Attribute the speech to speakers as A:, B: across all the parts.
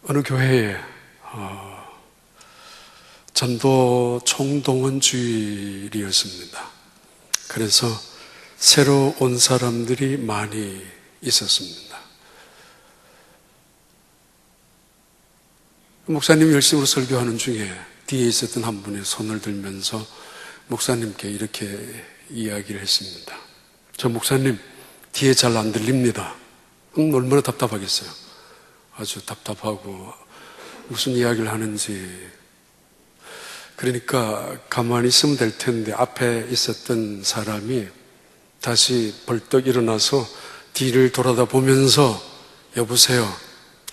A: 어느 교회에 전도 총동원 주일이었습니다. 그래서 새로 온 사람들이 많이 있었습니다. 목사님 열심히 설교하는 중에 뒤에 있었던 한 분이 손을 들면서 목사님께 이렇게 이야기를 했습니다. 저 목사님 뒤에 잘 안 들립니다. 얼마나 답답하겠어요. 아주 답답하고 무슨 이야기를 하는지. 그러니까 가만히 있으면 될 텐데 앞에 있었던 사람이 다시 벌떡 일어나서 뒤를 돌아다 보면서 여보세요,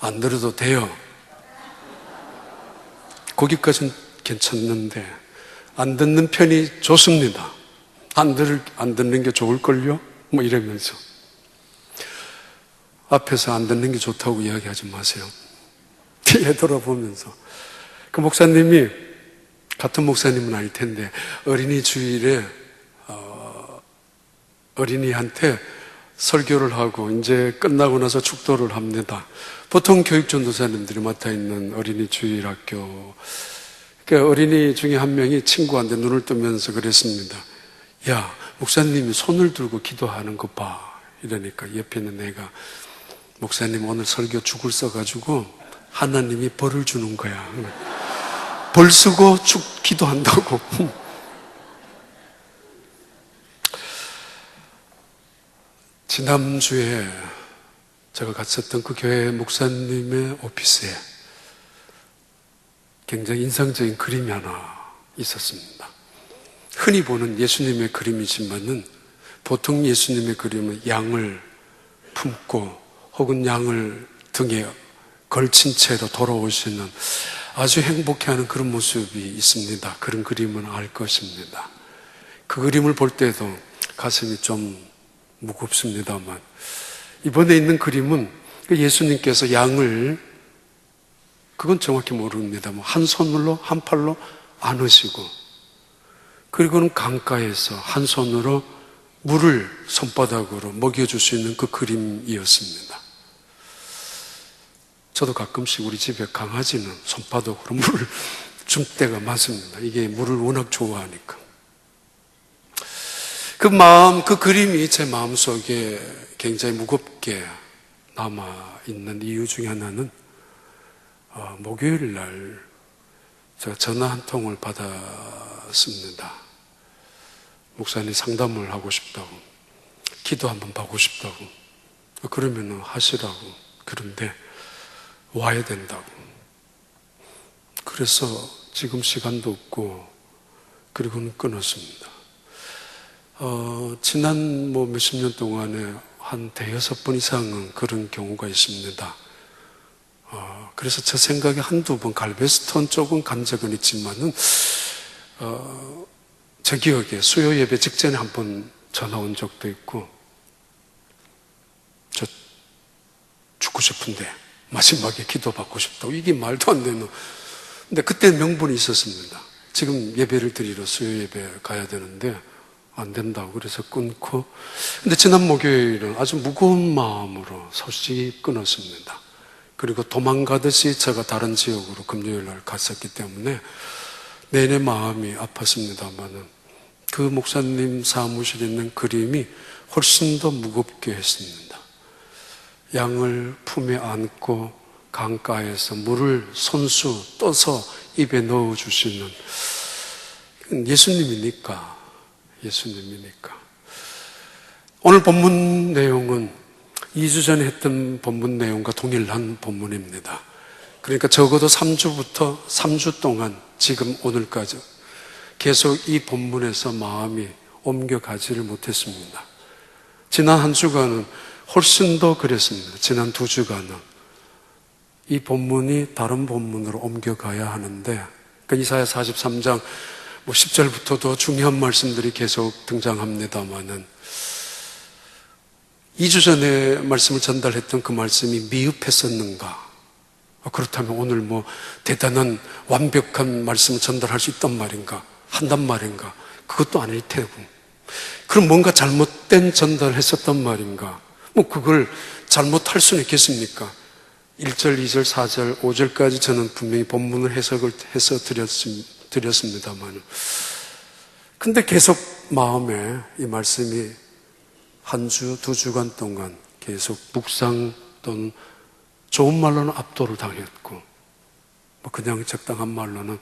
A: 안 들어도 돼요. 거기까지는 괜찮는데 안 듣는 편이 좋습니다. 안 듣는 게 좋을걸요? 뭐 이러면서 앞에서 안 듣는 게 좋다고 이야기하지 마세요. 뒤에 돌아보면서 그 목사님이 같은 목사님은 아닐 텐데 어린이 주일에 어린이한테 설교를 하고 이제 끝나고 나서 축도를 합니다. 보통 교육전도사님들이 맡아 있는 어린이 주일 학교. 그러니까 어린이 중에 한 명이 친구한테 눈을 뜨면서 그랬습니다. 야, 목사님이 손을 들고 기도하는 거 봐. 이러니까 옆에 있는 애가 목사님 오늘 설교 죽을 써가지고 하나님이 벌을 주는 거야. 벌 쓰고 기도한다고. 지난주에 제가 갔었던 그 교회 목사님의 오피스에 굉장히 인상적인 그림이 하나 있었습니다. 흔히 보는 예수님의 그림이지만은 보통 예수님의 그림은 양을 품고 혹은 양을 등에 걸친 채로 돌아오시는 아주 행복해하는 그런 모습이 있습니다. 그런 그림은 알 것입니다. 그 그림을 볼 때도 가슴이 좀 무겁습니다만 이번에 있는 그림은 예수님께서 양을 그건 정확히 모릅니다만 한 손으로 한 팔로 안으시고 그리고는 강가에서 한 손으로 물을 손바닥으로 먹여줄 수 있는 그 그림이었습니다. 저도 가끔씩 우리 집에 강아지는 손바닥으로 물을 줄 때가 많습니다. 이게 물을 워낙 좋아하니까. 그 그림이 제 마음속에 굉장히 무겁게 남아있는 이유 중에 하나는 목요일 날 제가 전화 한 통을 받았습니다. 목사님 상담을 하고 싶다고, 기도 한번 받고 싶다고, 그러면 하시라고. 그런데 와야 된다고. 그래서 지금 시간도 없고 그리고는 끊었습니다. 지난 몇십 년 동안에 한 대여섯 번 이상은 그런 경우가 있습니다. 그래서 제 생각에 한두 번 갈베스톤 쪽은 간 적은 있지만은, 제 기억에 수요 예배 직전에 한 번 전화 온 적도 있고, 저 죽고 싶은데 마지막에 기도 받고 싶다고. 이게 말도 안 되는. 근데 그때 명분이 있었습니다. 지금 예배를 드리러 수요 예배 가야 되는데 안 된다고. 그래서 끊고. 근데 지난 목요일은 아주 무거운 마음으로 소식이 끊었습니다. 그리고 도망가듯이 제가 다른 지역으로 금요일 날 갔었기 때문에 내내 마음이 아팠습니다만은 그 목사님 사무실에 있는 그림이 훨씬 더 무겁게 했습니다. 양을 품에 안고 강가에서 물을 손수 떠서 입에 넣어주시는 예수님이니까. 오늘 본문 내용은 2주 전에 했던 본문 내용과 동일한 본문입니다. 그러니까 적어도 3주 동안 지금 오늘까지 계속 이 본문에서 마음이 옮겨가지를 못했습니다. 지난 한 주간은 훨씬 더 그랬습니다. 지난 2주간은 이 본문이 다른 본문으로 옮겨가야 하는데, 그러니까 이사야 43장 10절부터도 중요한 말씀들이 계속 등장합니다만은 2주 전에 말씀을 전달했던 그 말씀이 미흡했었는가? 그렇다면 오늘 대단한 완벽한 말씀을 전달할 수 있단 말인가? 한단 말인가? 그것도 아닐 테고. 그럼 뭔가 잘못된 전달을 했었단 말인가? 그걸 잘못할 수는 있겠습니까? 1절, 2절, 4절, 5절까지 저는 분명히 본문을 해석을 해서 드렸습니다만, 근데 계속 마음에 이 말씀이 한 주, 두 주간 동안 계속 묵상 또는 좋은 말로는 압도를 당했고, 뭐 그냥 적당한 말로는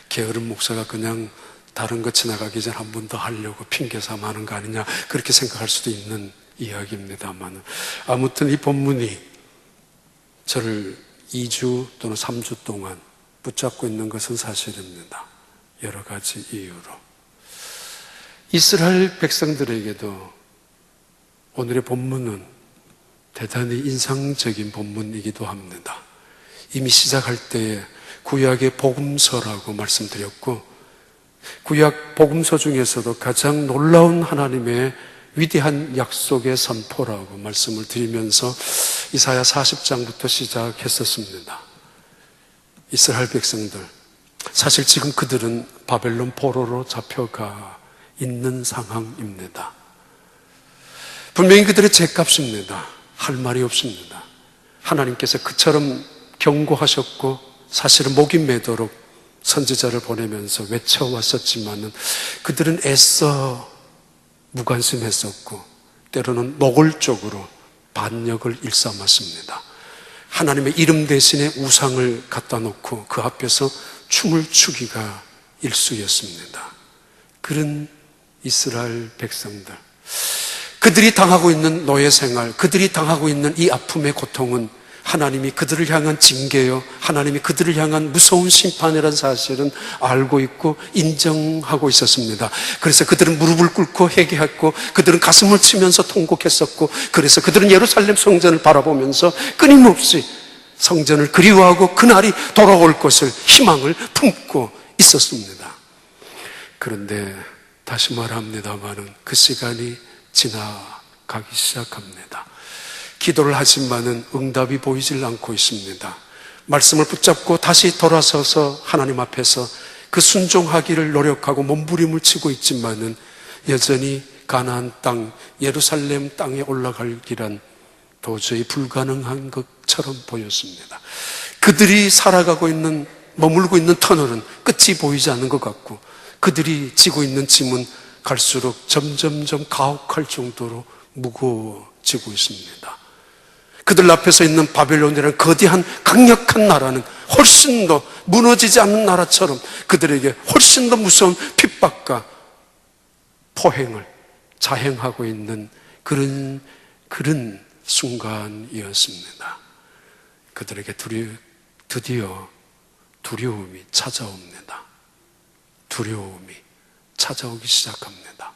A: 게으른 목사가 그냥 다른 거 지나가기 전 한 번 더 하려고 핑계 삼아 하는 거 아니냐, 그렇게 생각할 수도 있는 이야기입니다만, 아무튼 이 본문이 저를 2주 또는 3주 동안 붙잡고 있는 것은 사실입니다. 여러 가지 이유로. 이스라엘 백성들에게도 오늘의 본문은 대단히 인상적인 본문이기도 합니다. 이미 시작할 때에 구약의 복음서라고 말씀드렸고, 구약 복음서 중에서도 가장 놀라운 하나님의 위대한 약속의 선포라고 말씀을 드리면서 이사야 40장부터 시작했었습니다. 이스라엘 백성들, 사실 지금 그들은 바벨론 포로로 잡혀가 있는 상황입니다. 분명히 그들의 죄값입니다. 할 말이 없습니다. 하나님께서 그처럼 경고하셨고 사실은 목이 매도록 선지자를 보내면서 외쳐왔었지만은 그들은 애써 무관심했었고 때로는 노골적으로 반역을 일삼았습니다. 하나님의 이름 대신에 우상을 갖다 놓고 그 앞에서 춤을 추기가 일쑤였습니다. 그런 이스라엘 백성들, 그들이 당하고 있는 노예 생활, 그들이 당하고 있는 이 아픔의 고통은 하나님이 그들을 향한 징계요, 하나님이 그들을 향한 무서운 심판이라는 사실은 알고 있고 인정하고 있었습니다. 그래서 그들은 무릎을 꿇고 회개했고, 그들은 가슴을 치면서 통곡했었고, 그래서 그들은 예루살렘 성전을 바라보면서 끊임없이 성전을 그리워하고 그날이 돌아올 것을 희망을 품고 있었습니다. 그런데 다시 말합니다마는 그 시간이 지나가기 시작합니다. 기도를 하지만은 응답이 보이질 않고 있습니다. 말씀을 붙잡고 다시 돌아서서 하나님 앞에서 그 순종하기를 노력하고 몸부림을 치고 있지만은 여전히 가나안 땅, 예루살렘 땅에 올라갈 길은 도저히 불가능한 것처럼 보였습니다. 그들이 살아가고 있는, 머물고 있는 터널은 끝이 보이지 않는 것 같고, 그들이 지고 있는 짐은 갈수록 점점점 가혹할 정도로 무거워지고 있습니다. 그들 앞에서 있는 바벨론이라는 거대한 강력한 나라는 훨씬 더 무너지지 않는 나라처럼 그들에게 훨씬 더 무서운 핍박과 포행을 자행하고 있는 그런 순간이었습니다. 그들에게 드디어 두려움이 찾아옵니다. 두려움이 찾아오기 시작합니다.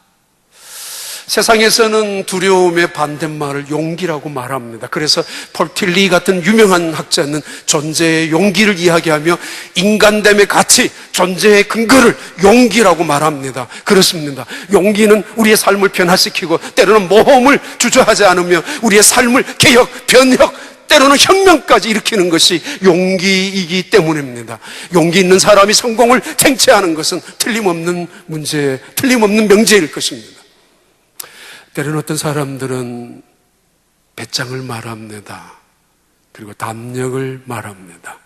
A: 세상에서는 두려움의 반대말을 용기라고 말합니다. 그래서 폴 틸리 같은 유명한 학자는 존재의 용기를 이야기하며 인간됨의 가치, 존재의 근거를 용기라고 말합니다. 그렇습니다. 용기는 우리의 삶을 변화시키고 때로는 모험을 주저하지 않으며 우리의 삶을 개혁, 변혁, 때로는 혁명까지 일으키는 것이 용기이기 때문입니다. 용기 있는 사람이 성공을 쟁취하는 것은 틀림없는 문제, 틀림없는 명제일 것입니다. 때로는 어떤 사람들은 배짱을 말합니다. 그리고 담력을 말합니다.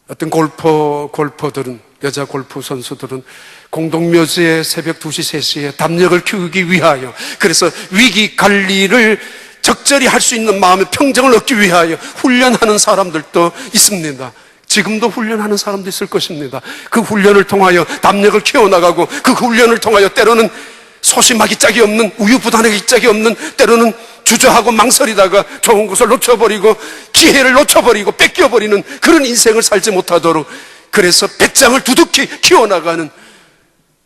A: 어떤 골퍼들은, 여자 골프 선수들은 공동묘지에 새벽 2시, 3시에 담력을 키우기 위하여, 그래서 위기 관리를 적절히 할 수 있는 마음의 평정을 얻기 위하여 훈련하는 사람들도 있습니다. 지금도 훈련하는 사람도 있을 것입니다. 그 훈련을 통하여 담력을 키워나가고, 그 훈련을 통하여 때로는 소심하기 짝이 없는, 우유부단하기 짝이 없는, 때로는 주저하고 망설이다가 좋은 것을 놓쳐버리고 기회를 놓쳐버리고 뺏겨버리는 그런 인생을 살지 못하도록, 그래서 배짱을 두둑히 키워나가는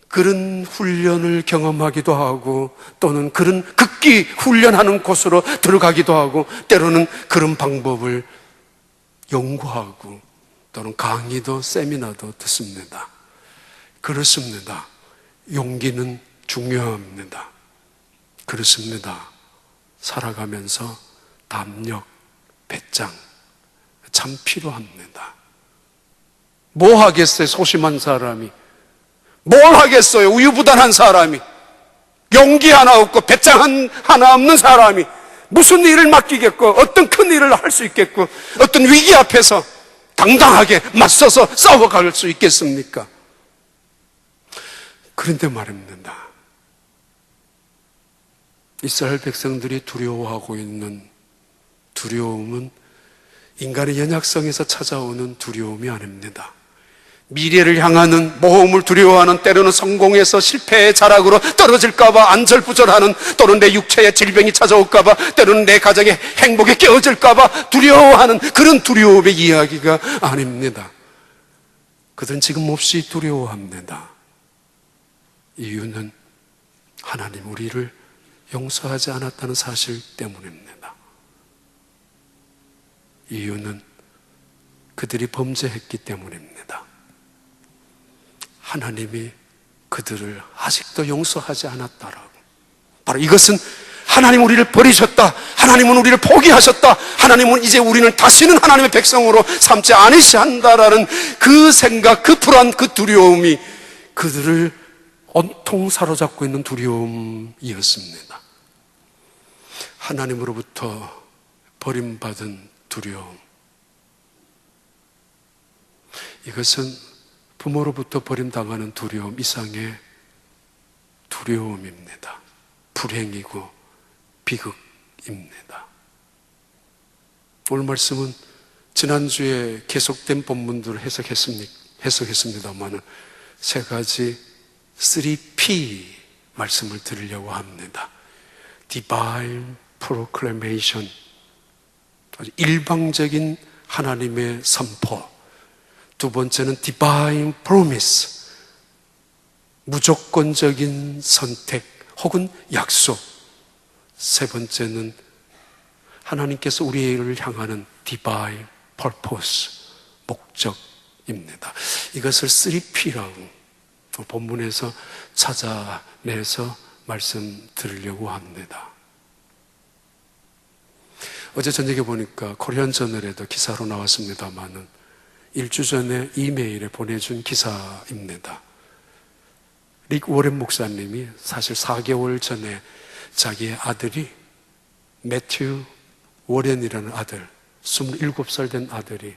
A: 그런 훈련을 경험하기도 하고, 또는 그런 극기 훈련하는 곳으로 들어가기도 하고, 때로는 그런 방법을 연구하고 또는 강의도 세미나도 듣습니다. 그렇습니다. 용기는 중요합니다. 그렇습니다. 살아가면서 담력, 배짱 참 필요합니다. 뭐 하겠어요? 소심한 사람이 뭘 하겠어요? 우유부단한 사람이, 용기 하나 없고 배짱 하나 없는 사람이 무슨 일을 맡기겠고 어떤 큰 일을 할 수 있겠고 어떤 위기 앞에서 당당하게 맞서서 싸워갈 수 있겠습니까? 그런데 말입니다. 이스라엘 백성들이 두려워하고 있는 두려움은 인간의 연약성에서 찾아오는 두려움이 아닙니다. 미래를 향하는 모험을 두려워하는, 때로는 성공에서 실패의 자락으로 떨어질까봐 안절부절하는, 또는 내 육체에 질병이 찾아올까봐, 때로는 내 가정의 행복에 깨어질까봐 두려워하는 그런 두려움의 이야기가 아닙니다. 그들은 지금 몹시 두려워합니다. 이유는 하나님 우리를 용서하지 않았다는 사실 때문입니다. 이유는 그들이 범죄했기 때문입니다. 하나님이 그들을 아직도 용서하지 않았다라고. 바로 이것은 하나님 우리를 버리셨다, 하나님은 우리를 포기하셨다, 하나님은 이제 우리는 다시는 하나님의 백성으로 삼지 않으신다라는 그 생각, 그 불안, 그 두려움이 그들을 온통 사로잡고 있는 두려움이었습니다. 하나님으로부터 버림받은 두려움, 이것은 부모로부터 버림당하는 두려움 이상의 두려움입니다. 불행이고 비극입니다. 오늘 말씀은 지난주에 계속된 본문들을 해석했습니다만 세 가지 3P 말씀을 드리려고 합니다. Divine Proclamation, 일방적인 하나님의 선포. 두 번째는 Divine Promise, 무조건적인 선택 혹은 약속. 세 번째는 하나님께서 우리를 향하는 Divine Purpose, 목적입니다. 이것을 3P라고 본문에서 찾아내서 말씀드리려고 합니다. 어제 저녁에 보니까 코리안 저널에도 기사로 나왔습니다만은 1주 전에 이메일에 보내준 기사입니다. 릭 워렌 목사님이 사실 4개월 전에 자기의 아들이 매튜 워렌이라는 아들, 27살 된 아들이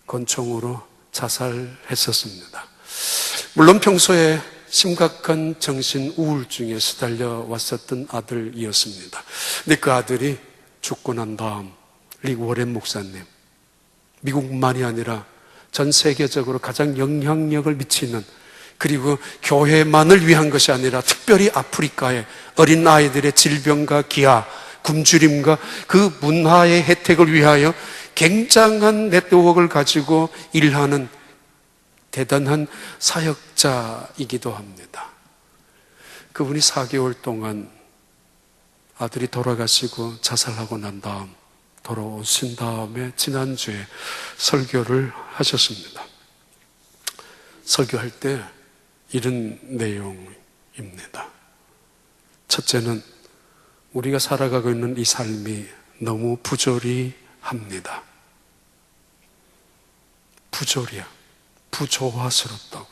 A: 권총으로 자살했었습니다. 물론 평소에 심각한 정신 우울증에 시달려 왔었던 아들이었습니다. 근데 그 아들이 죽고 난 다음 릭 워렌 목사님, 미국만이 아니라 전 세계적으로 가장 영향력을 미치는, 그리고 교회만을 위한 것이 아니라 특별히 아프리카의 어린 아이들의 질병과 기아, 굶주림과 그 문화의 혜택을 위하여 굉장한 네트워크를 가지고 일하는 대단한 사역자이기도 합니다. 그분이 4개월 동안 아들이 돌아가시고 자살하고 난 다음 돌아오신 다음에 지난주에 설교를 하셨습니다. 설교할 때 이런 내용입니다. 첫째는 우리가 살아가고 있는 이 삶이 너무 부조리합니다. 부조리야. 부조화스럽다고.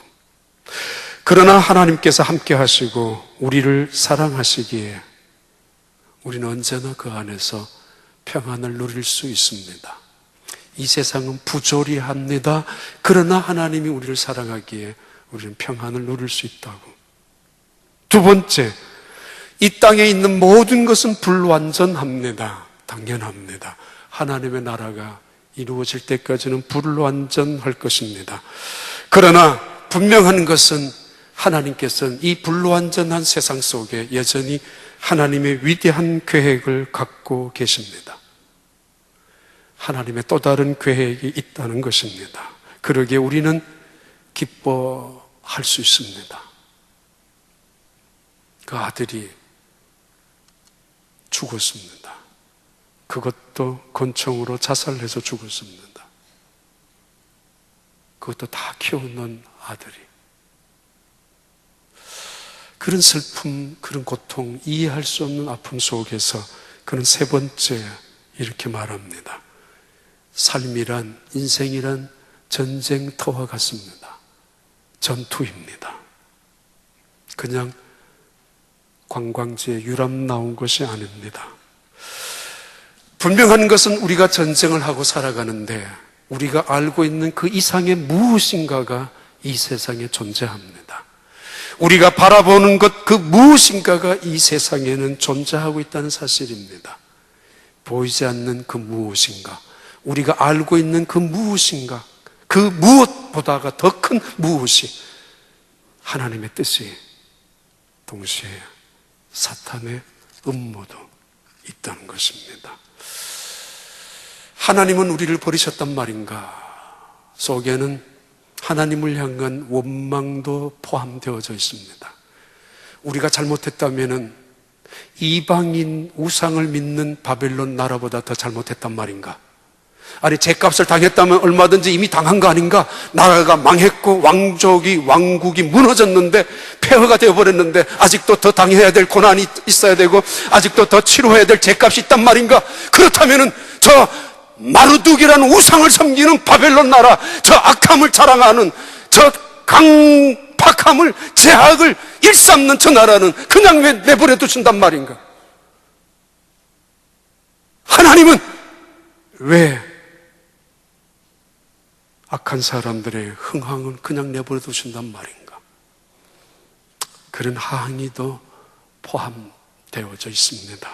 A: 그러나 하나님께서 함께 하시고 우리를 사랑하시기에 우리는 언제나 그 안에서 평안을 누릴 수 있습니다. 이 세상은 부조리합니다. 그러나 하나님이 우리를 사랑하기에 우리는 평안을 누릴 수 있다고. 두 번째, 이 땅에 있는 모든 것은 불완전합니다. 당연합니다. 하나님의 나라가 이루어질 때까지는 불완전할 것입니다. 그러나 분명한 것은 하나님께서는 이 불완전한 세상 속에 여전히 하나님의 위대한 계획을 갖고 계십니다. 하나님의 또 다른 계획이 있다는 것입니다. 그러기에 우리는 기뻐할 수 있습니다. 그 아들이 죽었습니다. 그것도 권총으로 자살해서 죽었습니다. 그것도 다 키우는 아들이. 그런 슬픔, 그런 고통, 이해할 수 없는 아픔 속에서 그는 세 번째 이렇게 말합니다. 삶이란, 인생이란 전쟁터와 같습니다. 전투입니다. 그냥 관광지에 유람 나온 것이 아닙니다. 분명한 것은 우리가 전쟁을 하고 살아가는데 우리가 알고 있는 그 이상의 무엇인가가 이 세상에 존재합니다. 우리가 바라보는 것, 그 무엇인가가 이 세상에는 존재하고 있다는 사실입니다. 보이지 않는 그 무엇인가, 우리가 알고 있는 그 무엇인가, 그 무엇보다가 더 큰 무엇이 하나님의 뜻이 동시에 사탄의 음모도 있다는 것입니다. 하나님은 우리를 버리셨단 말인가? 속에는 하나님을 향한 원망도 포함되어져 있습니다. 우리가 잘못했다면 이방인 우상을 믿는 바벨론 나라보다 더 잘못했단 말인가? 아니, 죗값을 당했다면 얼마든지 이미 당한 거 아닌가? 나라가 망했고 왕국이 무너졌는데 폐허가 되어버렸는데 아직도 더 당해야 될 고난이 있어야 되고 아직도 더 치료해야 될 죗값이 있단 말인가? 그렇다면 저 마르둑이라는 우상을 섬기는 바벨론 나라, 저 악함을 자랑하는 저 강팍함을, 제약을 일삼는 저 나라는 그냥 왜 내버려 두신단 말인가? 하나님은 왜 악한 사람들의 흥황은 그냥 내버려 두신단 말인가? 그런 항의도 포함되어져 있습니다.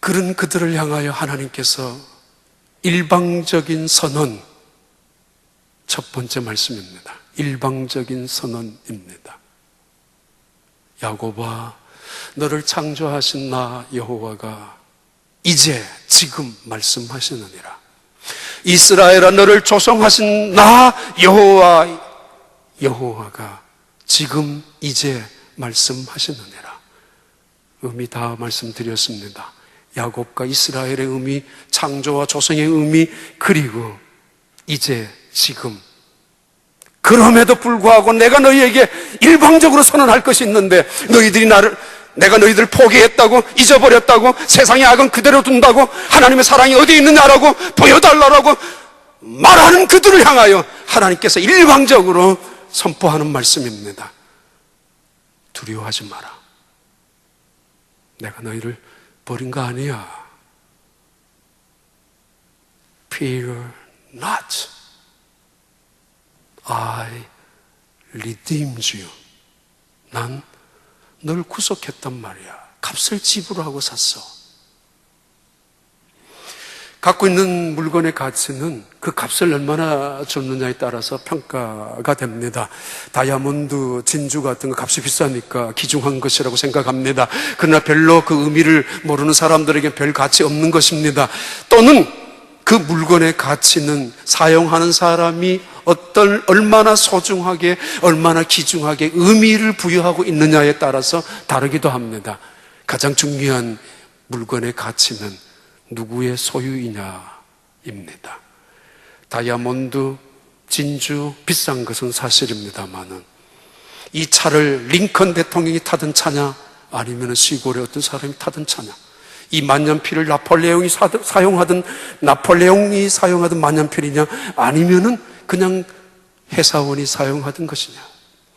A: 그런 그들을 향하여 하나님께서 일방적인 선언, 첫 번째 말씀입니다. 일방적인 선언입니다. 야곱아, 너를 창조하신 나 여호와가 이제 지금 말씀하시느니라. 이스라엘아, 너를 조성하신 나 여호와가 지금 이제 말씀하시느니라. 의미 다 말씀드렸습니다. 야곱과 이스라엘의 의미, 창조와 조성의 의미, 그리고 이제 지금. 그럼에도 불구하고 내가 너희에게 일방적으로 선언할 것이 있는데 내가 너희들을 포기했다고, 잊어버렸다고, 세상의 악은 그대로 둔다고, 하나님의 사랑이 어디 있느냐라고 보여달라고 말하는 그들을 향하여 하나님께서 일방적으로 선포하는 말씀입니다. 두려워하지 마라. 내가 너희를 버린 거 아니야. Fear not. I redeemed you. 난 널 구속했단 말이야. 값을 지불하고 샀어. 갖고 있는 물건의 가치는 그 값을 얼마나 줬느냐에 따라서 평가가 됩니다. 다이아몬드, 진주 같은 거 값이 비싸니까 귀중한 것이라고 생각합니다. 그러나 별로 그 의미를 모르는 사람들에게 별 가치 없는 것입니다. 또는 그 물건의 가치는 사용하는 사람이 얼마나 소중하게, 얼마나 귀중하게 의미를 부여하고 있느냐에 따라서 다르기도 합니다. 가장 중요한 물건의 가치는 누구의 소유이냐입니다. 다이아몬드, 진주, 비싼 것은 사실입니다만은 이 차를 링컨 대통령이 타던 차냐, 아니면 시골의 어떤 사람이 타던 차냐, 이 만년필을 나폴레옹이 사용하던 만년필이냐, 아니면은 그냥 회사원이 사용하던 것이냐.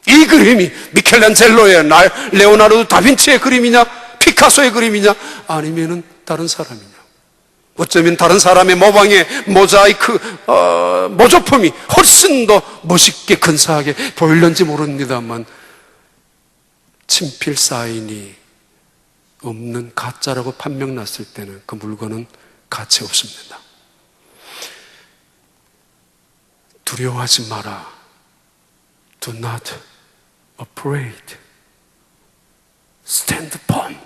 A: 이 그림이 미켈란젤로의, 레오나르도 다빈치의 그림이냐, 피카소의 그림이냐, 아니면은 다른 사람이냐. 어쩌면 다른 사람의 모방의 모자이크, 모조품이 훨씬 더 멋있게 근사하게 보일는지 모릅니다만 친필 사인이 없는 가짜라고 판명났을 때는 그 물건은 가치 없습니다. 두려워하지 마라. Do not afraid. Stand firm.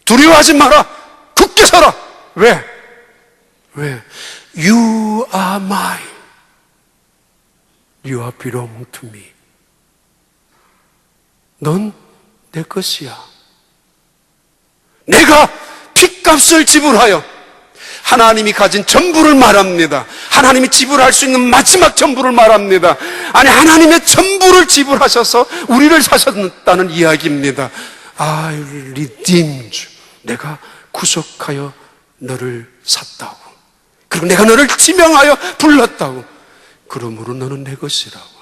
A: 두려워하지 마라. 굳게 서라. 왜? You are mine. You are belong to me. 넌 내 것이야. 내가 핏값을 지불하여 하나님이 가진 전부를 말합니다. 하나님이 지불할 수 있는 마지막 전부를 말합니다. 아니, 하나님의 전부를 지불하셔서 우리를 사셨다는 이야기입니다. I redeemed you. 내가 구속하여 너를 샀다고. 그리고 내가 너를 지명하여 불렀다고. 그러므로 너는 내 것이라고.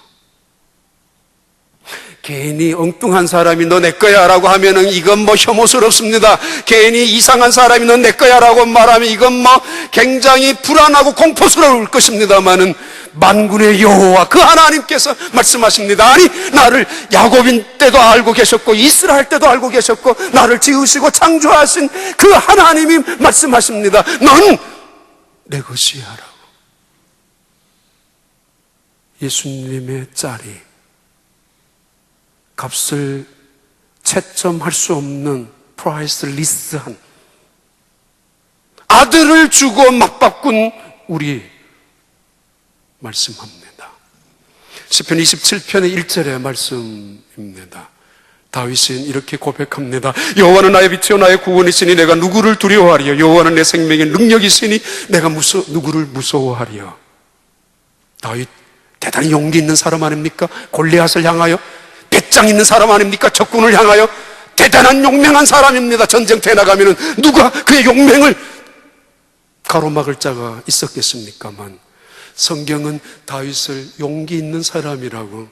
A: 괜히 엉뚱한 사람이 너 내 거야 라고 하면은 이건 뭐 혐오스럽습니다. 괜히 이상한 사람이 너 내 거야 라고 말하면 이건 뭐 굉장히 불안하고 공포스러울 것입니다만은 만군의 여호와 그 하나님께서 말씀하십니다. 아니, 나를 야곱인 때도 알고 계셨고 이스라엘 때도 알고 계셨고 나를 지으시고 창조하신 그 하나님이 말씀하십니다. 넌 내 것이야 라고. 예수님의 짤이 값을 채점할 수 없는 프라이스리스한 아들을 주고 맞바꾼 우리 말씀합니다. 시편 27편의 1절의 말씀입니다. 다윗은 이렇게 고백합니다. 여호와는 나의 빛이요 나의 구원이시니 내가 누구를 두려워하리요. 여호와는 내 생명의 능력이시니 내가 누구를 무서워하리요. 다윗 대단히 용기 있는 사람 아닙니까? 골리앗을 향하여 배짱 있는 사람 아닙니까? 적군을 향하여 대단한 용맹한 사람입니다. 전쟁터에 나가면은 누가 그의 용맹을 가로막을 자가 있었겠습니까만 성경은 다윗을 용기 있는 사람이라고,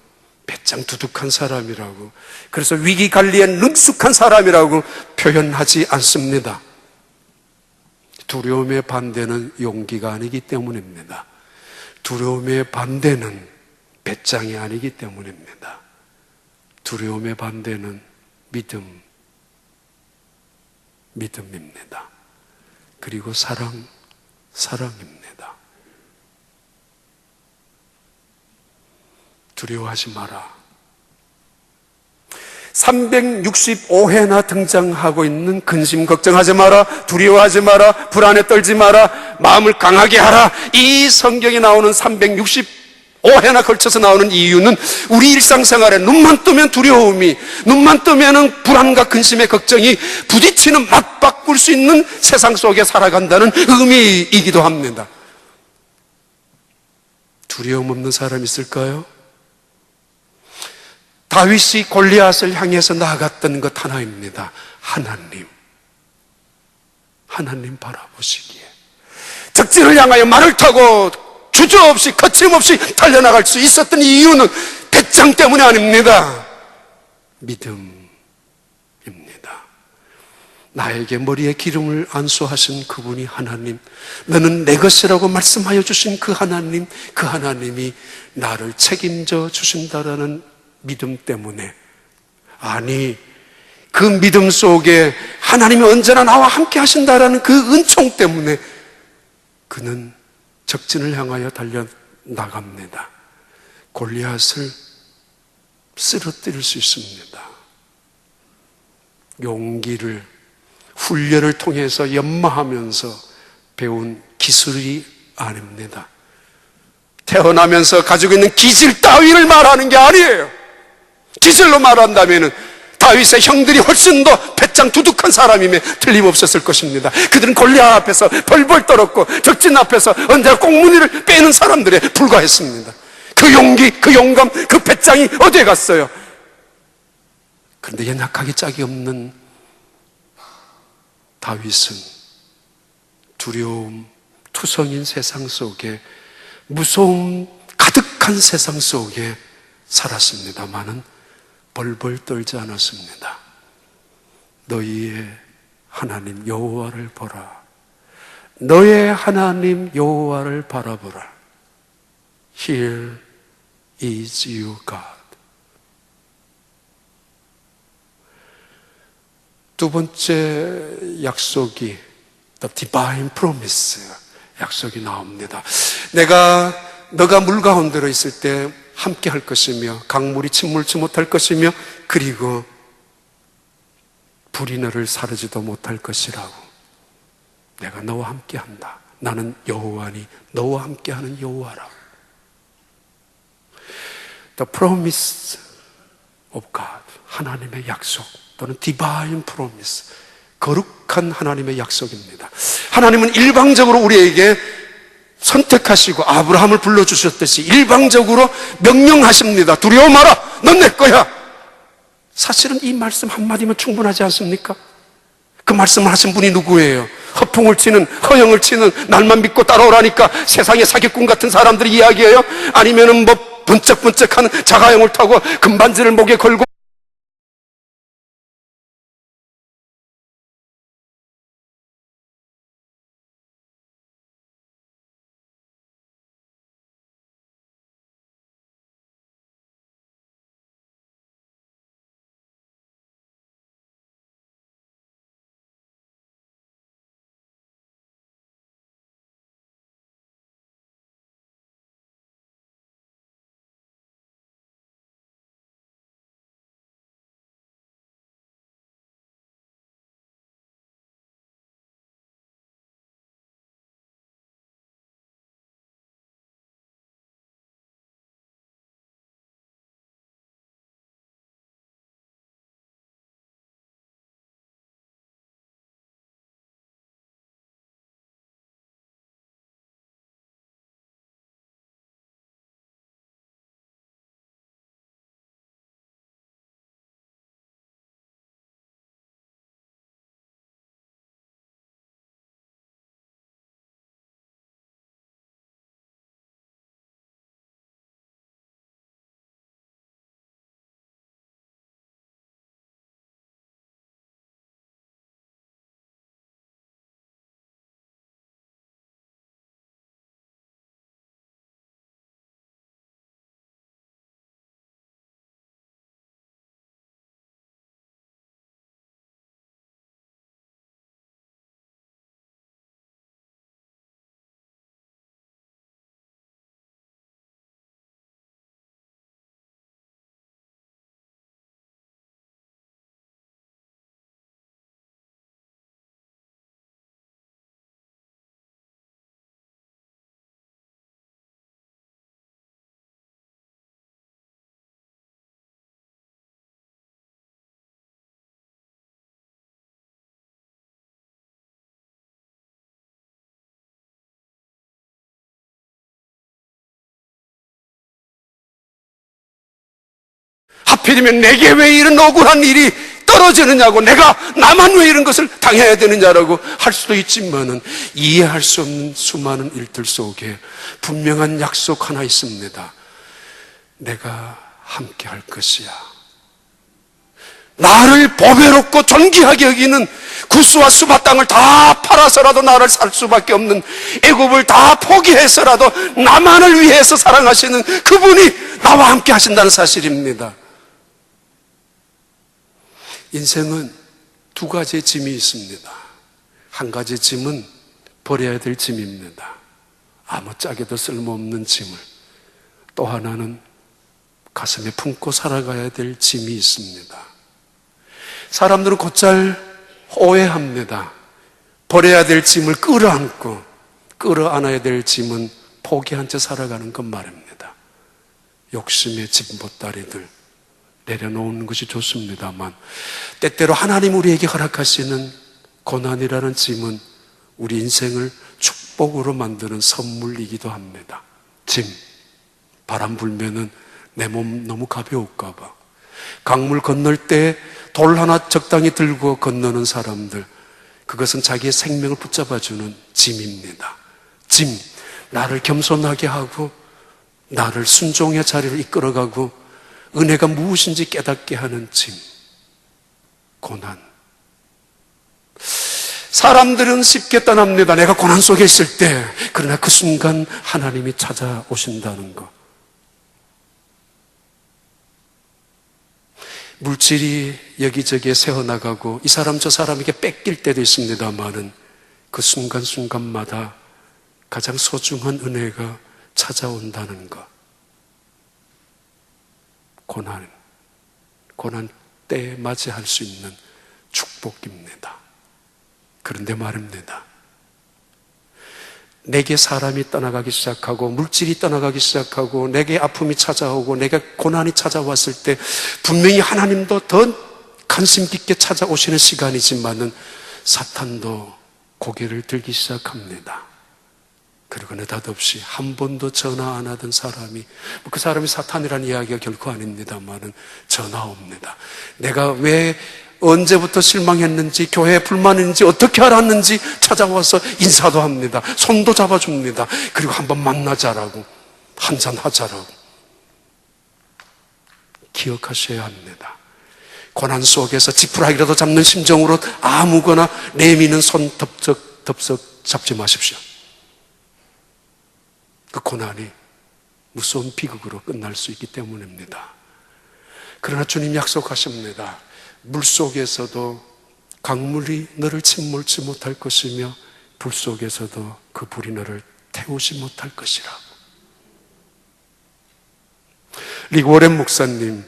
A: 배짱 두둑한 사람이라고, 그래서 위기 관리에 능숙한 사람이라고 표현하지 않습니다. 두려움의 반대는 용기가 아니기 때문입니다. 두려움의 반대는 배짱이 아니기 때문입니다. 두려움의 반대는 믿음입니다. 그리고 사랑입니다. 두려워하지 마라. 365회나 등장하고 있는 근심 걱정하지 마라, 두려워하지 마라, 불안에 떨지 마라, 마음을 강하게 하라. 이 성경에 나오는 365회나 걸쳐서 나오는 이유는 우리 일상생활에 눈만 뜨면 두려움이, 눈만 뜨면 불안과 근심의 걱정이 부딪히는, 맞바꿀 수 있는 세상 속에 살아간다는 의미이기도 합니다. 두려움 없는 사람 있을까요? 다윗이 골리앗을 향해서 나아갔던 것 하나입니다. 하나님 바라보시기에 적진을 향하여 말을 타고 주저없이 거침없이 달려나갈 수 있었던 이유는 배짱 때문이 아닙니다. 믿음입니다. 나에게 머리에 기름을 안수하신 그분이 하나님, 너는 내 것이라고 말씀하여 주신 그 하나님이 나를 책임져 주신다라는 믿음 때문에, 아니, 그 믿음 속에 하나님이 언제나 나와 함께 하신다라는 그 은총 때문에 그는 적진을 향하여 달려나갑니다. 골리앗을 쓰러뜨릴 수 있습니다. 용기를 훈련을 통해서 연마하면서 배운 기술이 아닙니다. 태어나면서 가지고 있는 기질 따위를 말하는 게 아니에요. 기질로 말한다면 다윗의 형들이 훨씬 더 배짱 두둑한 사람임에 틀림없었을 것입니다. 그들은 골리앗 앞에서 벌벌 떨었고 적진 앞에서 언제나 꽁무니를 빼는 사람들에 불과했습니다. 그 용기, 그 용감, 그 배짱이 어디에 갔어요? 그런데 연약하기 짝이 없는 다윗은 두려움 투성인 세상 속에, 무서움 가득한 세상 속에 살았습니다마는 벌벌 떨지 않았습니다. 너희의 하나님 여호와를 보라. 너의 하나님 여호와를 바라보라. Here is your God. 두 번째 약속이 The Divine Promise, 약속이 나옵니다. 너가 물 가운데로 있을 때 함께 할 것이며 강물이 침몰치 못할 것이며 그리고 불이 너를 사르지도 못할 것이라고. 내가 너와 함께 한다. 나는 여호와니 너와 함께 하는 여호와라고. The promise of God, 하나님의 약속 또는 divine promise, 거룩한 하나님의 약속입니다. 하나님은 일방적으로 우리에게 선택하시고 아브라함을 불러주셨듯이 일방적으로 명령하십니다. 두려워 마라. 넌 내 거야. 사실은 이 말씀 한마디면 충분하지 않습니까? 그 말씀을 하신 분이 누구예요? 허풍을 치는, 허영을 치는, 날만 믿고 따라오라니까 세상의 사기꾼 같은 사람들이 이야기해요? 아니면은 뭐 번쩍번쩍하는 자가용을 타고 금반지를 목에 걸고 하필이면 내게 왜 이런 억울한 일이 떨어지느냐고, 내가 나만 왜 이런 것을 당해야 되느냐라고 할 수도 있지만은, 이해할 수 없는 수많은 일들 속에 분명한 약속 하나 있습니다. 내가 함께 할 것이야. 나를 보배롭고 존귀하게 여기는 구스와 수바 땅을 다 팔아서라도 나를 살 수밖에 없는, 애굽을 다 포기해서라도 나만을 위해서 사랑하시는 그분이 나와 함께 하신다는 사실입니다. 인생은 두 가지의 짐이 있습니다. 한 가지 짐은 버려야 될 짐입니다. 아무짝에도 쓸모없는 짐을. 또 하나는 가슴에 품고 살아가야 될 짐이 있습니다. 사람들은 곧잘 오해합니다. 버려야 될 짐을 끌어안고 끌어안아야 될 짐은 포기한 채 살아가는 것 말입니다. 욕심의 짐보따리들 내려놓는 것이 좋습니다만, 때때로 하나님 우리에게 허락하시는 고난이라는 짐은 우리 인생을 축복으로 만드는 선물이기도 합니다. 짐, 바람 불면은 내 몸 너무 가벼울까 봐, 강물 건널 때 돌 하나 적당히 들고 건너는 사람들, 그것은 자기의 생명을 붙잡아주는 짐입니다. 짐, 나를 겸손하게 하고 나를 순종의 자리로 이끌어가고 은혜가 무엇인지 깨닫게 하는 짐, 고난. 사람들은 쉽게 떠납니다. 내가 고난 속에 있을 때. 그러나 그 순간 하나님이 찾아오신다는 것. 물질이 여기저기에 새어나가고 이 사람 저 사람에게 뺏길 때도 있습니다만은, 그 순간순간마다 가장 소중한 은혜가 찾아온다는 것. 고난 때에 맞이할 수 있는 축복입니다. 그런데 말입니다. 내게 사람이 떠나가기 시작하고 물질이 떠나가기 시작하고 내게 아픔이 찾아오고 내게 고난이 찾아왔을 때 분명히 하나님도 더 관심 깊게 찾아오시는 시간이지만은 사탄도 고개를 들기 시작합니다. 그리고 느닷없이 한 번도 전화 안 하던 사람이, 그 사람이 사탄이라는 이야기가 결코 아닙니다만은 전화 옵니다. 내가 왜 언제부터 실망했는지, 교회에 불만인지, 어떻게 알았는지 찾아와서 인사도 합니다. 손도 잡아줍니다. 그리고 한번 만나자라고, 한잔하자라고. 기억하셔야 합니다. 고난 속에서 지푸라기라도 잡는 심정으로 아무거나 내미는 손 덥석 잡지 마십시오. 그 고난이 무서운 비극으로 끝날 수 있기 때문입니다. 그러나 주님 약속하십니다. 물속에서도 강물이 너를 침몰치 못할 것이며 불 속에서도 그 불이 너를 태우지 못할 것이라고. 리그 워렌 목사님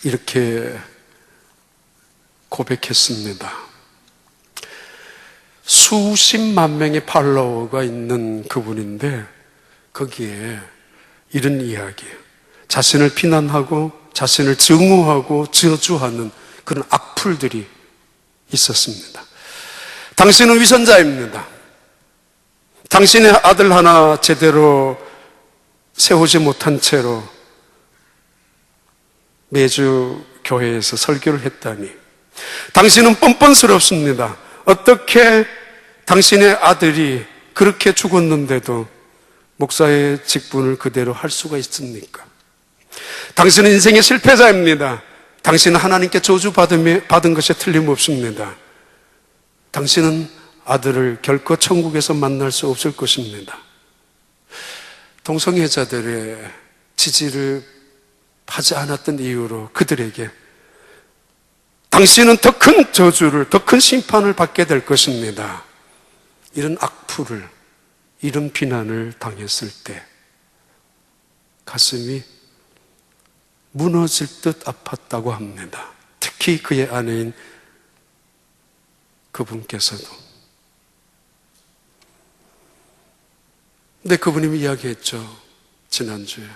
A: 이렇게 고백했습니다. 수십만 명의 팔로워가 있는 그분인데 거기에 이런 이야기예요. 자신을 비난하고 자신을 증오하고 저주하는 그런 악플들이 있었습니다. 당신은 위선자입니다. 당신의 아들 하나 제대로 세우지 못한 채로 매주 교회에서 설교를 했다니. 당신은 뻔뻔스럽습니다. 어떻게 당신의 아들이 그렇게 죽었는데도 목사의 직분을 그대로 할 수가 있습니까? 당신은 인생의 실패자입니다. 당신은 하나님께 저주받은 것에 틀림없습니다. 당신은 아들을 결코 천국에서 만날 수 없을 것입니다. 동성애자들의 지지를 하지 않았던 이유로 그들에게 당신은 더 큰 저주를, 더 큰 심판을 받게 될 것입니다. 이런 악플을, 이런 비난을 당했을 때 가슴이 무너질 듯 아팠다고 합니다. 특히 그의 아내인 그분께서도. 근데 그분이 이야기했죠. 지난주에.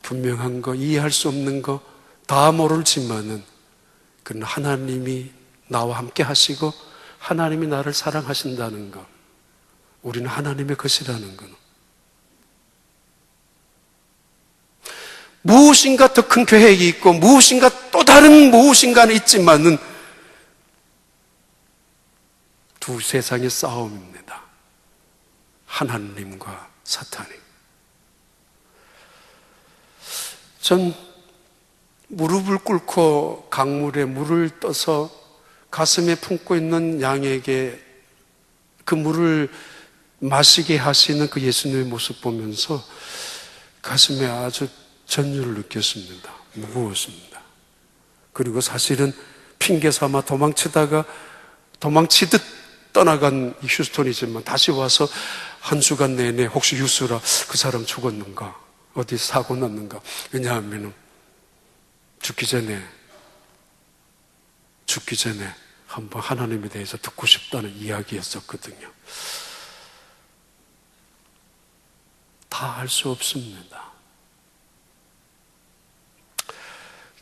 A: 분명한 거, 이해할 수 없는 거 다 모르지만은 그는 하나님이 나와 함께 하시고 하나님이 나를 사랑하신다는 것. 우리는 하나님의 것이라는 것. 무엇인가 더 큰 계획이 있고 무엇인가 또 다른 무엇인가는 있지만은 두 세상의 싸움입니다. 하나님과 사탄이. 전 무릎을 꿇고 강물에 물을 떠서 가슴에 품고 있는 양에게 그 물을 마시게 하시는 그 예수님의 모습 보면서 가슴에 아주 전율을 느꼈습니다. 무거웠습니다. 그리고 사실은 핑계 삼아 도망치듯 떠나간 휴스턴이지만 다시 와서 한 주간 내내 혹시 유수라 그 사람 죽었는가? 어디 사고 났는가? 왜냐하면 죽기 전에 한번 하나님에 대해서 듣고 싶다는 이야기였었거든요. 다 알 수 없습니다.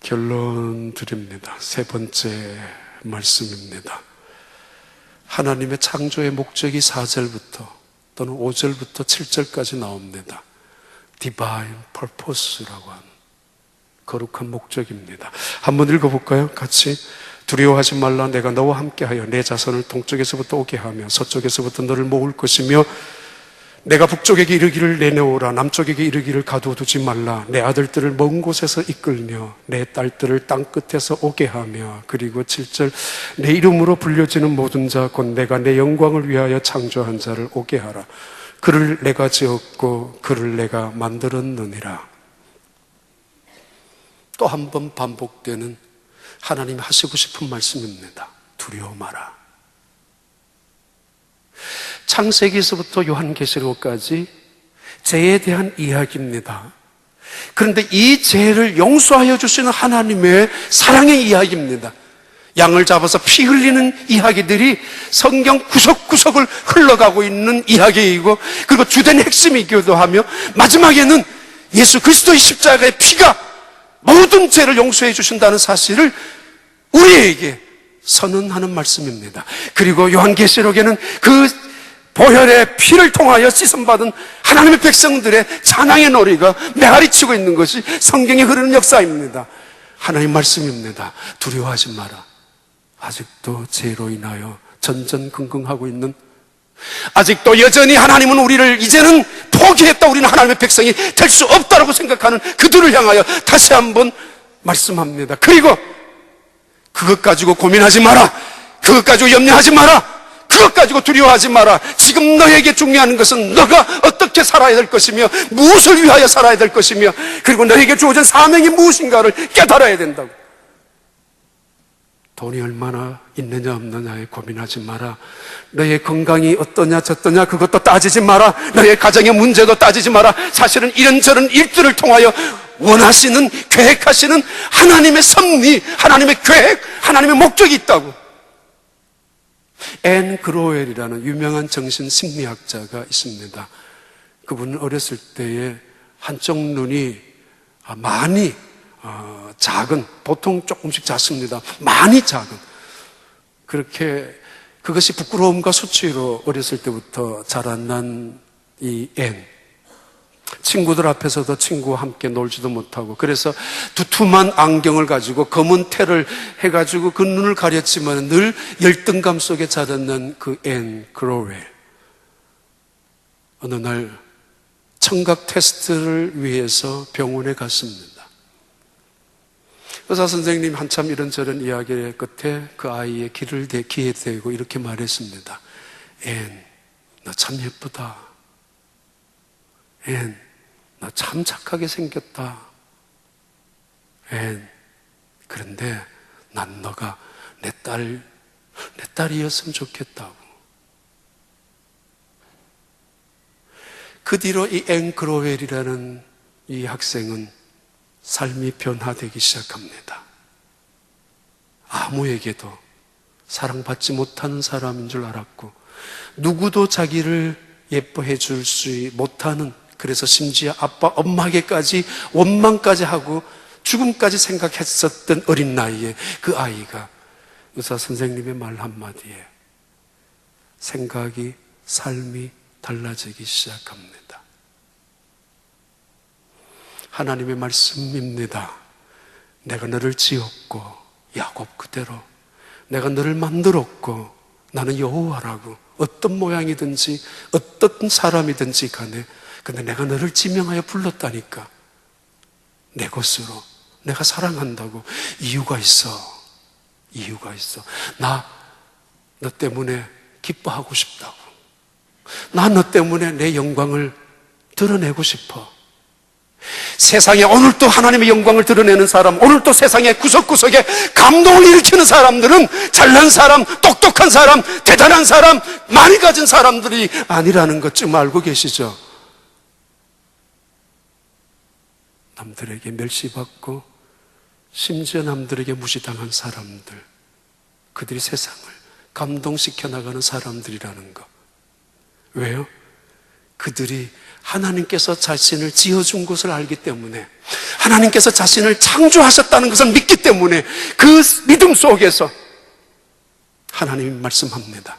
A: 결론 드립니다. 세 번째 말씀입니다. 하나님의 창조의 목적이 4절부터 또는 5절부터 7절까지 나옵니다. Divine Purpose라고 하는 거룩한 목적입니다. 한번 읽어볼까요? 같이. 두려워하지 말라. 내가 너와 함께하여 내 자손을 동쪽에서부터 오게 하며 서쪽에서부터 너를 모을 것이며 내가 북쪽에게 이르기를 내놓으라. 남쪽에게 이르기를 가두어두지 말라. 내 아들들을 먼 곳에서 이끌며 내 딸들을 땅끝에서 오게 하며. 그리고 7절 내 이름으로 불려지는 모든 자 곧 내가 내 영광을 위하여 창조한 자를 오게 하라. 그를 내가 지었고 그를 내가 만들었느니라. 또 한 번 반복되는 하나님이 하시고 싶은 말씀입니다. 두려워 마라. 창세기에서부터 요한계시록까지 죄에 대한 이야기입니다. 그런데 이 죄를 용서하여 주시는 하나님의 사랑의 이야기입니다. 양을 잡아서 피 흘리는 이야기들이 성경 구석구석을 흘러가고 있는 이야기이고, 그리고 주된 핵심이기도 하며 마지막에는 예수 그리스도의 십자가의 피가 모든 죄를 용서해 주신다는 사실을 우리에게 선언하는 말씀입니다. 그리고 요한계시록에는 그 보혈의 피를 통하여 씻음받은 하나님의 백성들의 찬양의 노래가 메아리치고 있는 것이 성경에 흐르는 역사입니다. 하나님 말씀입니다. 두려워하지 마라. 아직도 죄로 인하여 전전긍긍하고 있는, 아직도 여전히 하나님은 우리를 이제는 포기했다, 우리는 하나님의 백성이 될 수 없다라고 생각하는 그들을 향하여 다시 한번 말씀합니다. 그리고 그것 가지고 고민하지 마라. 그것 가지고 염려하지 마라. 그것 가지고 두려워하지 마라. 지금 너에게 중요한 것은 너가 어떻게 살아야 될 것이며 무엇을 위하여 살아야 될 것이며 그리고 너에게 주어진 사명이 무엇인가를 깨달아야 된다고. 돈이 얼마나 있느냐 없느냐에 고민하지 마라. 너의 건강이 어떠냐 저떠냐 그것도 따지지 마라. 너의 가정의 문제도 따지지 마라. 사실은 이런저런 일들을 통하여 원하시는, 계획하시는 하나님의 섭리, 하나님의 계획, 하나님의 목적이 있다고. 앤 그로웰이라는 유명한 정신심리학자가 있습니다. 그분은 어렸을 때에 한쪽 눈이 많이 작은, 보통 조금씩 작습니다. 많이 작은, 그렇게 그것이 부끄러움과 수치로 어렸을 때부터 자라난 이 앤, 친구들 앞에서도 친구와 함께 놀지도 못하고, 그래서 두툼한 안경을 가지고 검은 테를 해가지고 그 눈을 가렸지만 늘 열등감 속에 자랐는 그 앤 그로웰. 어느 날 청각 테스트를 위해서 병원에 갔습니다. 의사 선생님이 한참 이런저런 이야기의 끝에 그 아이의 귀에 대고 이렇게 말했습니다. 앤, 너 참 예쁘다. 앤, 너 참 착하게 생겼다. 앤, 그런데 난 너가 내 딸이었으면 좋겠다고. 그 뒤로 이 앤 그로웰이라는 이 학생은 삶이 변화되기 시작합니다. 아무에게도 사랑받지 못하는 사람인 줄 알았고, 누구도 자기를 예뻐해 줄 수 못하는, 그래서 심지어 아빠, 엄마에게까지 원망까지 하고 죽음까지 생각했었던 어린 나이에 그 아이가 의사 선생님의 말 한마디에 생각이, 삶이 달라지기 시작합니다. 하나님의 말씀입니다. 내가 너를 지었고 야곱 그대로 내가 너를 만들었고 나는 여호와라고. 어떤 모양이든지 어떤 사람이든지 간에 근데 내가 너를 지명하여 불렀다니까. 내 것으로 내가 사랑한다고. 이유가 있어. 이유가 있어. 나 너 때문에 기뻐하고 싶다고. 나 너 때문에 내 영광을 드러내고 싶어. 세상에 오늘도 하나님의 영광을 드러내는 사람, 오늘도 세상의 구석구석에 감동을 일으키는 사람들은 잘난 사람, 똑똑한 사람, 대단한 사람, 많이 가진 사람들이 아니라는 것 좀 알고 계시죠? 남들에게 멸시받고 심지어 남들에게 무시당한 사람들, 그들이 세상을 감동시켜 나가는 사람들이라는 것. 왜요? 그들이 하나님께서 자신을 지어준 것을 알기 때문에, 하나님께서 자신을 창조하셨다는 것을 믿기 때문에 그 믿음 속에서 하나님이 말씀합니다.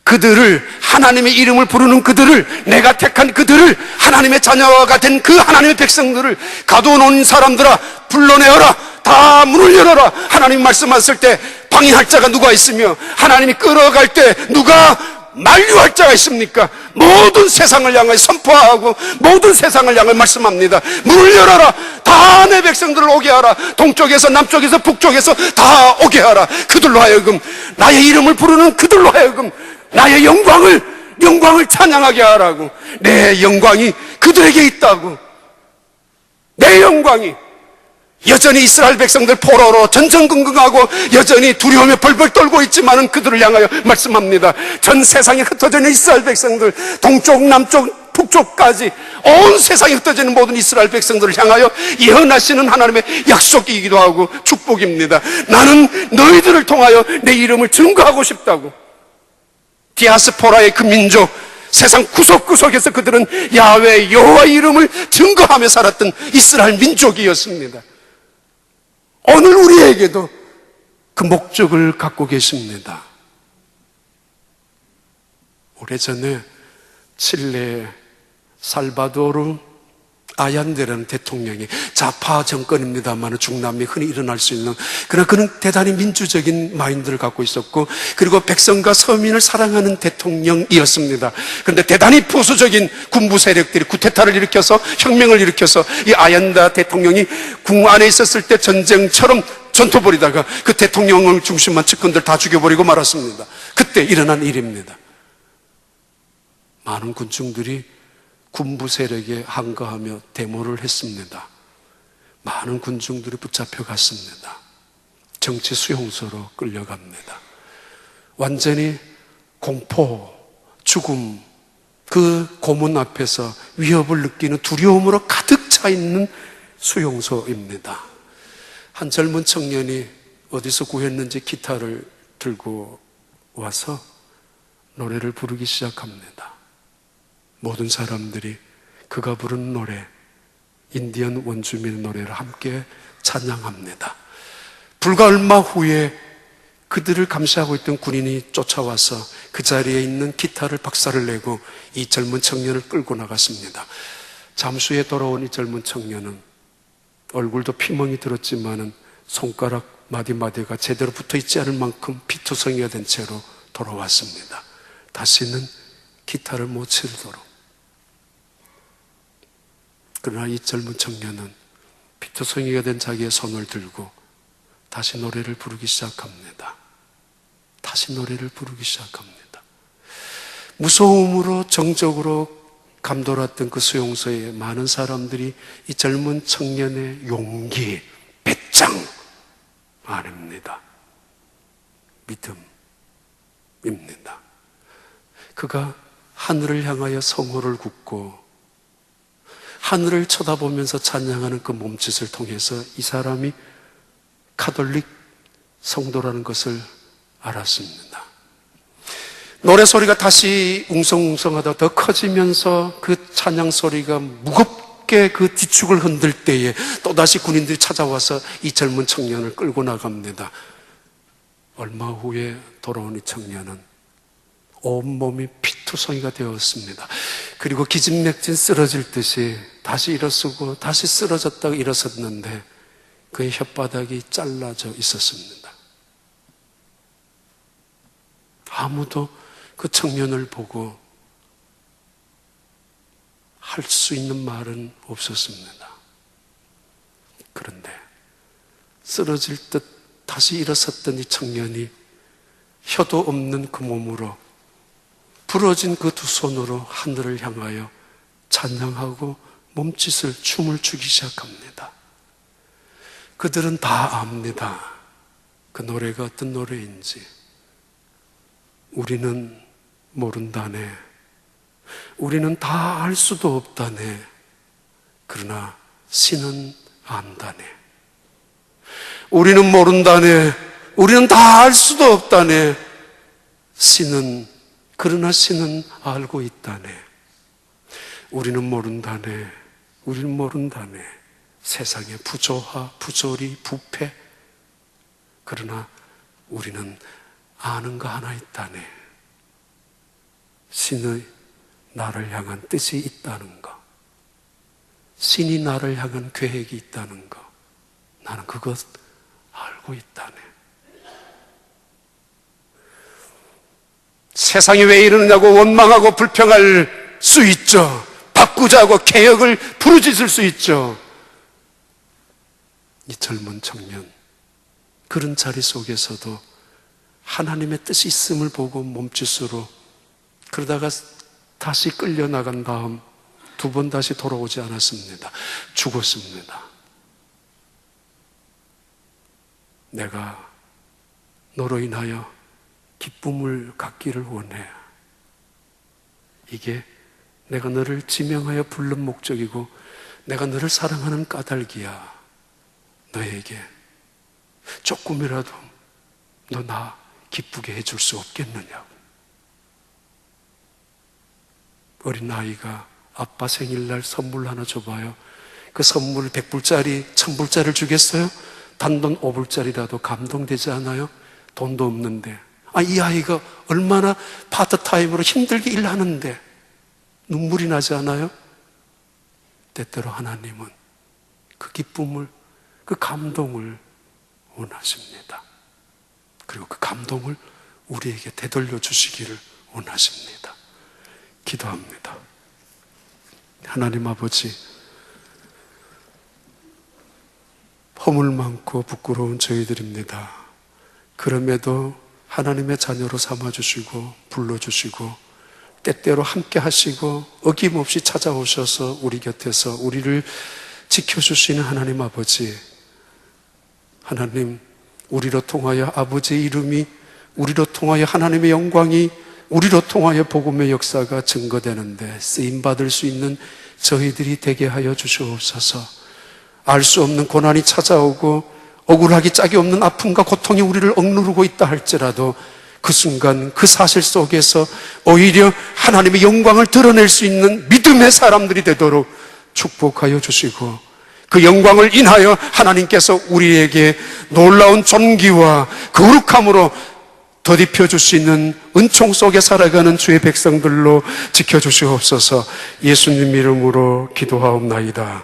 A: 그들을, 하나님의 이름을 부르는 그들을, 내가 택한 그들을, 하나님의 자녀가 된 그 하나님의 백성들을 가둬놓은 사람들아 불러내어라. 다 문을 열어라. 하나님 말씀하실 때 방해할 자가 누가 있으며 하나님이 끌어갈 때 누가 만류할 자가 있습니까? 모든 세상을 향하여 선포하고 모든 세상을 향하여 말씀합니다. 문을 열어라. 다 내 백성들을 오게 하라. 동쪽에서 남쪽에서 북쪽에서 다 오게 하라. 그들로 하여금, 나의 이름을 부르는 그들로 하여금 나의 영광을 찬양하게 하라고. 내 영광이 그들에게 있다고. 내 영광이. 여전히 이스라엘 백성들 포로로 전전긍긍하고 여전히 두려움에 벌벌 떨고 있지만은 그들을 향하여 말씀합니다. 전 세상에 흩어져 있는 이스라엘 백성들, 동쪽, 남쪽, 북쪽까지 온 세상에 흩어져 있는 모든 이스라엘 백성들을 향하여 예언하시는 하나님의 약속이기도 하고 축복입니다. 나는 너희들을 통하여 내 이름을 증거하고 싶다고. 디아스포라의 그 민족, 세상 구석구석에서 그들은 야훼 여호와의 이름을 증거하며 살았던 이스라엘 민족이었습니다. 오늘 우리에게도 그 목적을 갖고 계십니다. 오래전에 칠레 살바도르 아얀데라는 대통령이 좌파 정권입니다만 중남미에 흔히 일어날 수 있는, 그러나 그는 대단히 민주적인 마인드를 갖고 있었고 그리고 백성과 서민을 사랑하는 대통령이었습니다. 그런데 대단히 보수적인 군부 세력들이 쿠데타를 일으켜서 혁명을 일으켜서 이 아얀다 대통령이 궁 안에 있었을 때 전쟁처럼 전투 벌이다가 그 대통령을 중심한 측근들 다 죽여버리고 말았습니다. 그때 일어난 일입니다. 많은 군중들이 군부 세력에 항거하며 데모를 했습니다. 많은 군중들이 붙잡혀 갔습니다. 정치 수용소로 끌려갑니다. 완전히 공포, 죽음, 그 고문 앞에서 위협을 느끼는 두려움으로 가득 차 있는 수용소입니다. 한 젊은 청년이 어디서 구했는지 기타를 들고 와서 노래를 부르기 시작합니다. 모든 사람들이 그가 부른 노래, 인디언 원주민 노래를 함께 찬양합니다. 불과 얼마 후에 그들을 감시하고 있던 군인이 쫓아와서 그 자리에 있는 기타를 박살을 내고 이 젊은 청년을 끌고 나갔습니다. 잠시 후에 돌아온 이 젊은 청년은 얼굴도 피멍이 들었지만은 손가락 마디마디가 제대로 붙어있지 않을 만큼 피투성이가 된 채로 돌아왔습니다. 다시는 기타를 못 치도록. 그러나 이 젊은 청년은 피투성이가 된 자기의 손을 들고 다시 노래를 부르기 시작합니다. 다시 노래를 부르기 시작합니다. 무서움으로 정적으로 감돌았던 그 수용소에 많은 사람들이 이 젊은 청년의 용기, 배짱 아닙니다. 믿음입니다. 그가 하늘을 향하여 성호를 굽고 하늘을 쳐다보면서 찬양하는 그 몸짓을 통해서 이 사람이 가톨릭 성도라는 것을 알았습니다. 노래소리가 다시 웅성웅성하다 더 커지면서 그 찬양 소리가 무겁게 그 뒤축을 흔들 때에 또다시 군인들이 찾아와서 이 젊은 청년을 끌고 나갑니다. 얼마 후에 돌아온 이 청년은 온몸이 피투성이가 되었습니다. 그리고 기진맥진 쓰러질 듯이 다시 일어서고 다시 쓰러졌다가 일어섰는데 그의 혓바닥이 잘라져 있었습니다. 아무도 그 청년을 보고 할 수 있는 말은 없었습니다. 그런데 쓰러질 듯 다시 일어섰던 이 청년이 혀도 없는 그 몸으로 부러진 그 두 손으로 하늘을 향하여 찬양하고 몸짓을 춤을 추기 시작합니다. 그들은 다 압니다. 그 노래가 어떤 노래인지. 우리는 모른다네. 우리는 다 알 수도 없다네. 그러나 신은 안다네. 우리는 모른다네. 우리는 다 알 수도 없다네. 그러나 신은 알고 있다네. 우리는 모른다네. 우리는 모른다네. 세상의 부조화, 부조리, 부패. 그러나 우리는 아는 거 하나 있다네. 신의 나를 향한 뜻이 있다는 거. 신이 나를 향한 계획이 있다는 거. 나는 그것 알고 있다네. 세상이 왜 이러느냐고 원망하고 불평할 수 있죠. 바꾸자고 개혁을 부르짖을 수 있죠. 이 젊은 청년, 그런 자리 속에서도 하나님의 뜻이 있음을 보고 몸짓으로, 그러다가 다시 끌려나간 다음 두 번 다시 돌아오지 않았습니다. 죽었습니다. 내가 너로 인하여 기쁨을 갖기를 원해. 이게 내가 너를 지명하여 부른 목적이고 내가 너를 사랑하는 까닭이야. 너에게 조금이라도 너 나 기쁘게 해줄 수 없겠느냐고. 어린 아이가 아빠 생일날 선물 하나 줘봐요. 그 선물 100불짜리, 1000불짜리를 주겠어요? 단돈 5불짜리라도 감동되지 않아요? 돈도 없는데. 이 아이가 얼마나 파트타임으로 힘들게 일하는데 눈물이 나지 않아요? 때때로 하나님은 그 기쁨을, 그 감동을 원하십니다. 그리고 그 감동을 우리에게 되돌려 주시기를 원하십니다. 기도합니다. 하나님 아버지, 허물 많고 부끄러운 저희들입니다. 그럼에도 하나님의 자녀로 삼아주시고 불러주시고 때때로 함께 하시고 어김없이 찾아오셔서 우리 곁에서 우리를 지켜주시는 하나님 아버지, 하나님, 우리로 통하여 아버지의 이름이, 우리로 통하여 하나님의 영광이, 우리로 통하여 복음의 역사가 증거되는데 쓰임받을 수 있는 저희들이 되게 하여 주시옵소서. 알 수 없는 고난이 찾아오고 억울하기 짝이 없는 아픔과 고통이 우리를 억누르고 있다 할지라도 그 순간 그 사실 속에서 오히려 하나님의 영광을 드러낼 수 있는 믿음의 사람들이 되도록 축복하여 주시고, 그 영광을 인하여 하나님께서 우리에게 놀라운 존귀와 거룩함으로 덧입혀 줄 수 있는 은총 속에 살아가는 주의 백성들로 지켜주시옵소서. 예수님 이름으로 기도하옵나이다.